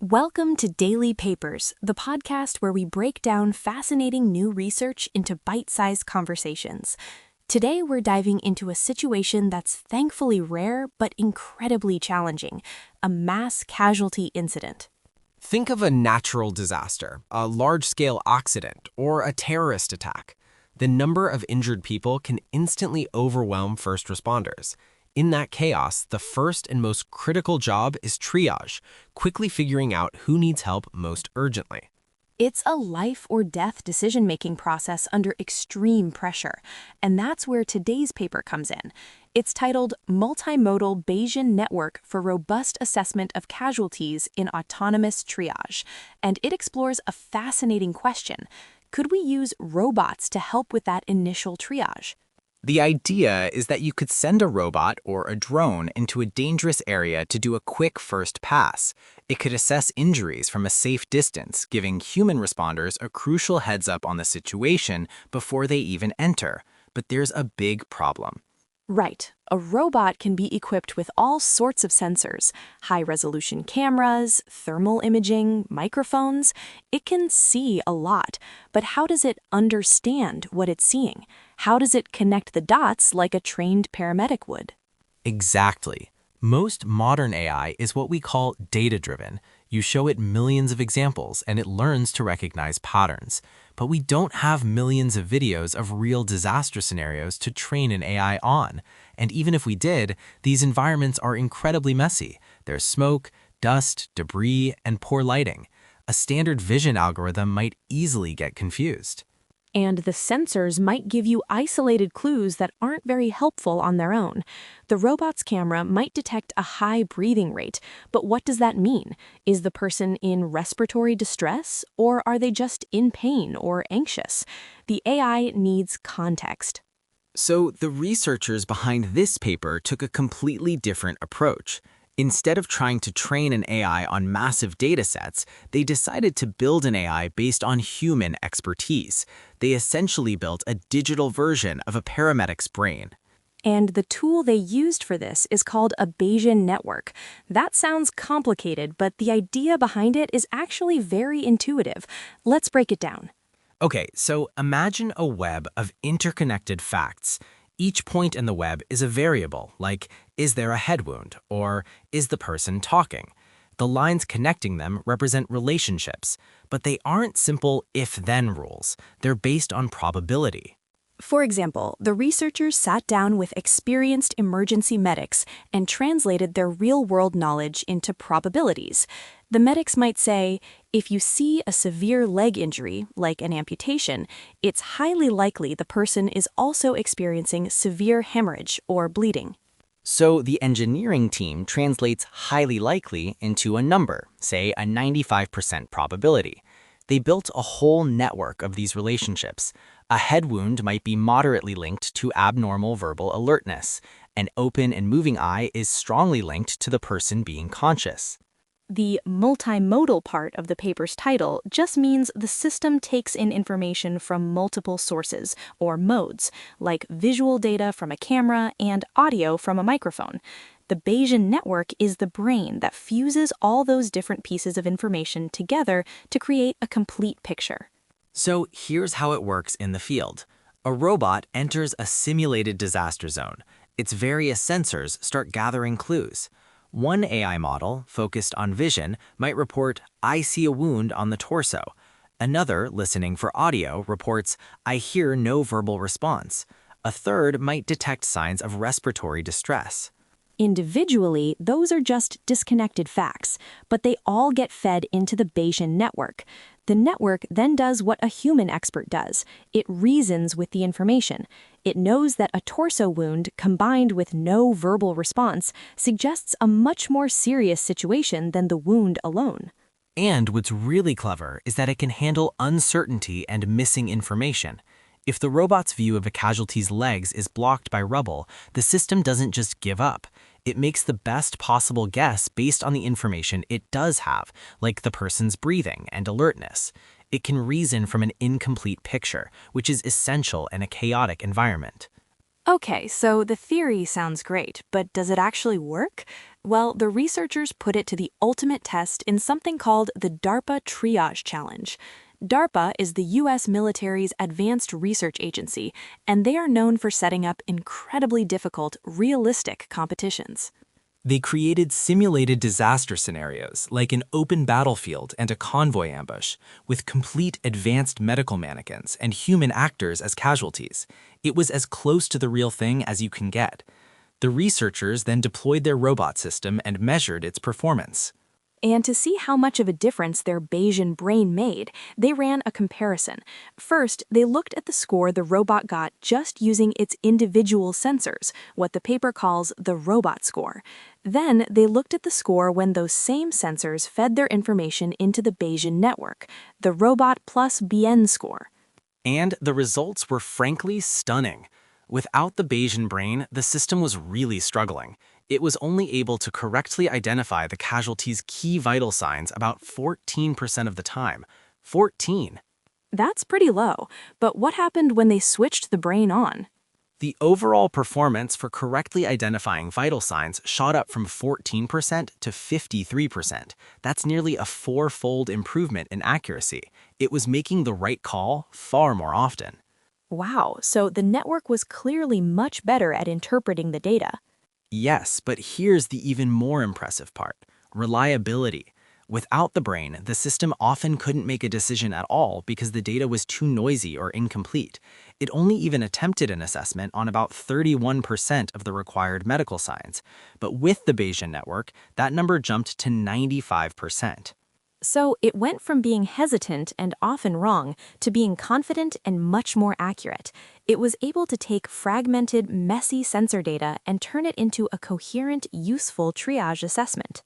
Welcome to Daily Papers, the podcast where we break down fascinating new research into bite-sized conversations. Today we're diving into a situation that's thankfully rare but incredibly challenging, a mass casualty incident. Think of a natural disaster, a large-scale accident, or a terrorist attack. The number of injured people can instantly overwhelm first responders. In that chaos, the first and most critical job is triage, quickly figuring out who needs help most urgently. It's a life or death decision-making process under extreme pressure, and that's where today's paper comes in. It's titled Multimodal Bayesian Network for Robust Assessment of Casualties in Autonomous Triage, and it explores a fascinating question. Could we use robots to help with that initial triage? The idea is that you could send a robot or a drone into a dangerous area to do a quick first pass. It could assess injuries from a safe distance, giving human responders a crucial heads up on the situation before they even enter. But there's a big problem. Right. A robot can be equipped with all sorts of sensors, high-resolution cameras, thermal imaging, microphones. It can see a lot, but how does it understand what it's seeing? How does it connect the dots like a trained paramedic would? Exactly. Most modern AI is what we call data-driven. You show it millions of examples and it learns to recognize patterns. But we don't have millions of videos of real disaster scenarios to train an AI on. And even if we did, these environments are incredibly messy. There's smoke, dust, debris, and poor lighting. A standard vision algorithm might easily get confused. And the sensors might give you isolated clues that aren't very helpful on their own. The robot's camera might detect a high breathing rate, but what does that mean? Is the person in respiratory distress, or are they just in pain or anxious? The AI needs context. So the researchers behind this paper took a completely different approach. Instead of trying to train an AI on massive data sets, they decided to build an AI based on human expertise. They essentially built a digital version of a paramedic's brain. And the tool they used for this is called a Bayesian network. That sounds complicated, but the idea behind it is actually very intuitive. Let's break it down. Okay, so imagine a web of interconnected facts. Each point in the web is a variable, like, is there a head wound, or is the person talking? The lines connecting them represent relationships, but they aren't simple if-then rules. They're based on probability. For example, the researchers sat down with experienced emergency medics and translated their real-world knowledge into probabilities. The medics might say, if you see a severe leg injury, like an amputation, it's highly likely the person is also experiencing severe hemorrhage or bleeding. So the engineering team translates highly likely into a number, say a 95% probability. They built a whole network of these relationships. A head wound might be moderately linked to abnormal verbal alertness. An open and moving eye is strongly linked to the person being conscious. The multimodal part of the paper's title just means the system takes in information from multiple sources, or modes, like visual data from a camera and audio from a microphone. The Bayesian network is the brain that fuses all those different pieces of information together to create a complete picture. So here's how it works in the field. A robot enters a simulated disaster zone. Its various sensors start gathering clues. One AI model, focused on vision, might report, I see a wound on the torso. Another, listening for audio, reports, I hear no verbal response. A third might detect signs of respiratory distress. Individually, those are just disconnected facts, but they all get fed into the Bayesian network. The network then does what a human expert does. It reasons with the information. It knows that a torso wound combined with no verbal response suggests a much more serious situation than the wound alone. And what's really clever is that it can handle uncertainty and missing information. If the robot's view of a casualty's legs is blocked by rubble, the system doesn't just give up. It makes the best possible guess based on the information it does have, like the person's breathing and alertness. It can reason from an incomplete picture, which is essential in a chaotic environment. Okay, so the theory sounds great, but does it actually work? Well, the researchers put it to the ultimate test in something called the DARPA Triage Challenge. DARPA is the U.S. military's advanced research agency, and they are known for setting up incredibly difficult, realistic competitions. They created simulated disaster scenarios, like an open battlefield and a convoy ambush, with complete advanced medical mannequins and human actors as casualties. It was as close to the real thing as you can get. The researchers then deployed their robot system and measured its performance. And to see how much of a difference their Bayesian brain made, they ran a comparison. First, they looked at the score the robot got just using its individual sensors, what the paper calls the robot score. Then, they looked at the score when those same sensors fed their information into the Bayesian network, the robot plus BN score. And the results were frankly stunning. Without the Bayesian brain, the system was really struggling. It was only able to correctly identify the casualty's key vital signs about 14% of the time. 14! That's pretty low, but what happened when they switched the brain on? The overall performance for correctly identifying vital signs shot up from 14% to 53%. That's nearly a four-fold improvement in accuracy. It was making the right call far more often. Wow, so the network was clearly much better at interpreting the data. Yes, but here's the even more impressive part: reliability. Without the brain, the system often couldn't make a decision at all because the data was too noisy or incomplete. It only even attempted an assessment on about 31% of the required medical signs. But with the Bayesian network, that number jumped to 95%. So it went from being hesitant and often wrong to being confident and much more accurate. It was able to take fragmented, messy sensor data and turn it into a coherent, useful triage assessment.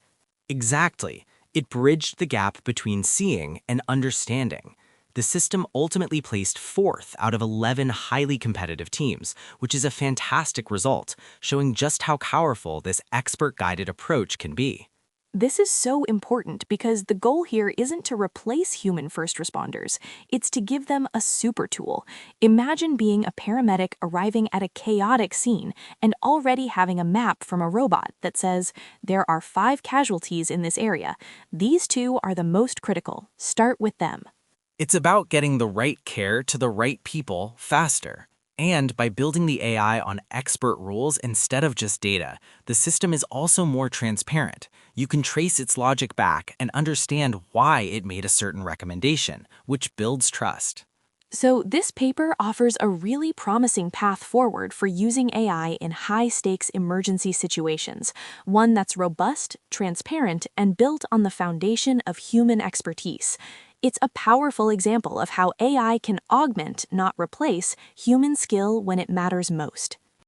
Exactly. It bridged the gap between seeing and understanding. The system ultimately placed 4th out of 11 highly competitive teams, which is a fantastic result, showing just how powerful this expert-guided approach can be. This is so important because the goal here isn't to replace human first responders. It's to give them a super tool. Imagine being a paramedic arriving at a chaotic scene and already having a map from a robot that says, there are 5 casualties in this area. These 2 are the most critical. Start with them. It's about getting the right care to the right people faster. And by building the AI on expert rules instead of just data, the system is also more transparent. You can trace its logic back and understand why it made a certain recommendation, which builds trust. So this paper offers a really promising path forward for using AI in high-stakes emergency situations, one that's robust, transparent, and built on the foundation of human expertise. It's a powerful example of how AI can augment, not replace, human skill when it matters most.